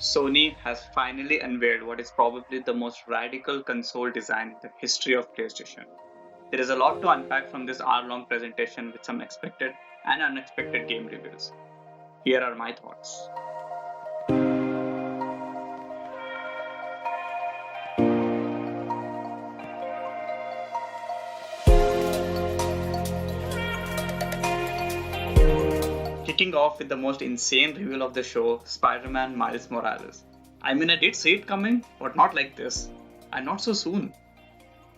Sony has finally unveiled what is probably the most radical console design in the history of PlayStation. There is a lot to unpack from this hour-long presentation with some expected and unexpected game reveals. Here are my thoughts. Kicking off with the most insane reveal of the show, Spider-Man Miles Morales. I mean, I did see it coming, but not like this. And not so soon.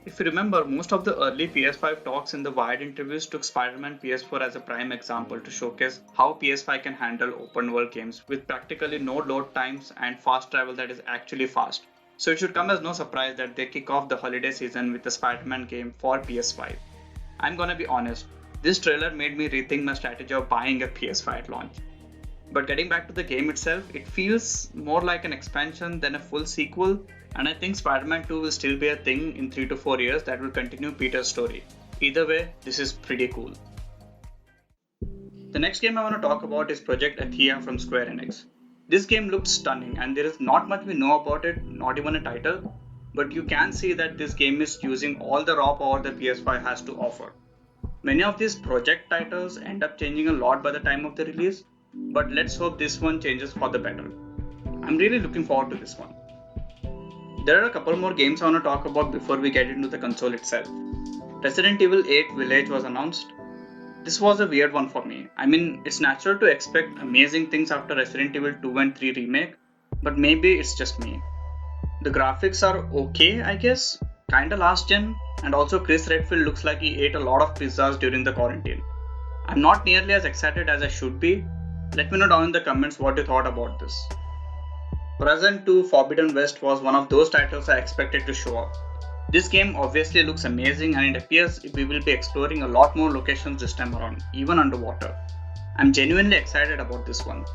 If you remember, most of the early PS5 talks in the Wired interviews took Spider-Man PS4 as a prime example to showcase how PS5 can handle open world games with practically no load times and fast travel that is actually fast. So it should come as no surprise that they kick off the holiday season with the Spider-Man game for PS5. I'm gonna be honest, this trailer made me rethink my strategy of buying a PS5 at launch. But getting back to the game itself, it feels more like an expansion than a full sequel, and I think Spider-Man 2 will still be a thing in 3 to 4 years that will continue Peter's story. Either way, this is pretty cool. The next game I want to talk about is Project Athia from Square Enix. This game looks stunning and there is not much we know about it, not even a title, but you can see that this game is using all the raw power the PS5 has to offer. Many of these project titles end up changing a lot by the time of the release, but let's hope this one changes for the better. I'm really looking forward to this one. There are a couple more games I want to talk about before we get into the console itself. Resident Evil 8 Village was announced. This was a weird one for me. I mean, it's natural to expect amazing things after Resident Evil 2 and 3 remake, but maybe it's just me. The graphics are okay, I guess, kinda last gen, and also Chris Redfield looks like he ate a lot of pizzas during the quarantine. I'm not nearly as excited as I should be. Let me know down in the comments what you thought about this. Horizon 2 Forbidden West was one of those titles I expected to show up. This game obviously looks amazing and it appears we will be exploring a lot more locations this time around, even underwater. I'm genuinely excited about this one.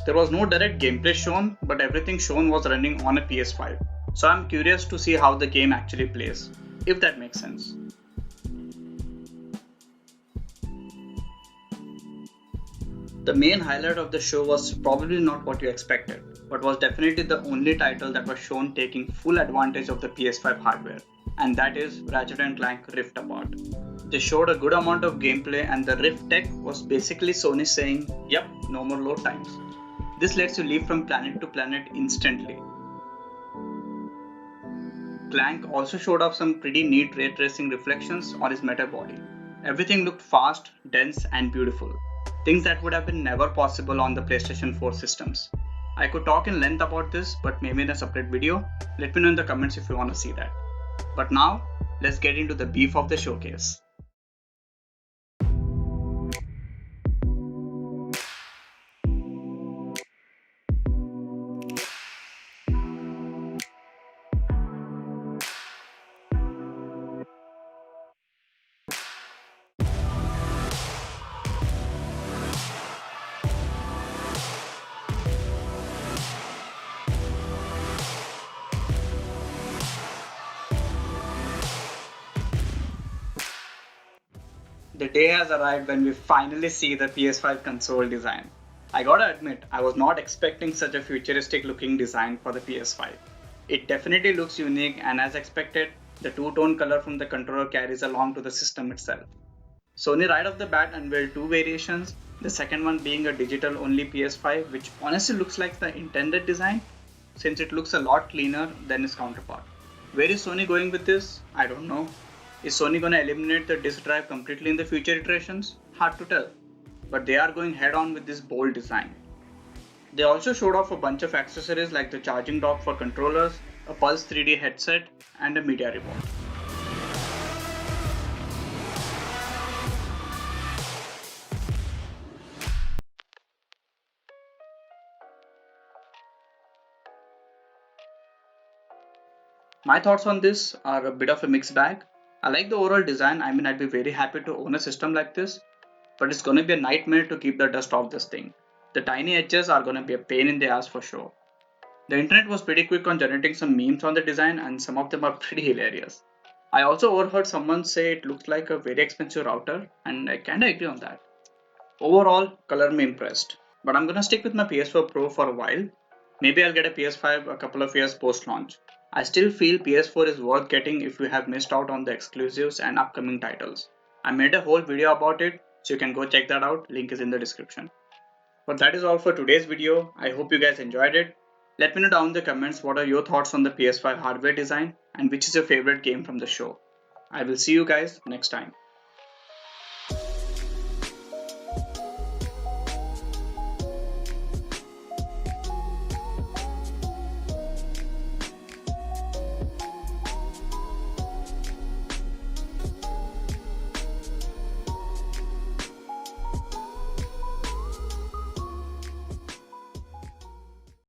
There was no direct gameplay shown, but everything shown was running on a PS5. So I'm curious to see how the game actually plays, if that makes sense. The main highlight of the show was probably not what you expected, but was definitely the only title that was shown taking full advantage of the PS5 hardware, and that is Ratchet Clank Rift Apart. They showed a good amount of gameplay and the Rift tech was basically Sony saying, yep, no more load times. This lets you leap from planet to planet instantly. Clank also showed off some pretty neat ray tracing reflections on his meta body. Everything looked fast, dense, and beautiful. Things that would have been never possible on the PlayStation 4 systems. I could talk in length about this, but maybe in a separate video. Let me know in the comments if you want to see that. But now, let's get into the beef of the showcase. The day has arrived when we finally see the PS5 console design. I gotta admit, I was not expecting such a futuristic looking design for the PS5. It definitely looks unique and as expected, the two-tone color from the controller carries along to the system itself. Sony right off the bat unveiled two variations, the second one being a digital only PS5 which honestly looks like the intended design since it looks a lot cleaner than its counterpart. Where is Sony going with this? I don't know. Is Sony gonna eliminate the disk drive completely in the future iterations? Hard to tell. But they are going head on with this bold design. They also showed off a bunch of accessories like the charging dock for controllers, a Pulse 3D headset, and a media remote. My thoughts on this are a bit of a mixed bag. I like the overall design, I mean I'd be very happy to own a system like this, but it's gonna be a nightmare to keep the dust off this thing. The tiny edges are gonna be a pain in the ass for sure. The internet was pretty quick on generating some memes on the design and some of them are pretty hilarious. I also overheard someone say it looks like a very expensive router and I kinda agree on that. Overall, color me impressed, but I'm gonna stick with my PS4 Pro for a while. Maybe I'll get a PS5 a couple of years post-launch. I still feel PS4 is worth getting if you have missed out on the exclusives and upcoming titles. I made a whole video about it, so you can go check that out, link is in the description. But that is all for today's video. I hope you guys enjoyed it. Let me know down in the comments what are your thoughts on the PS5 hardware design and which is your favorite game from the show. I will see you guys next time.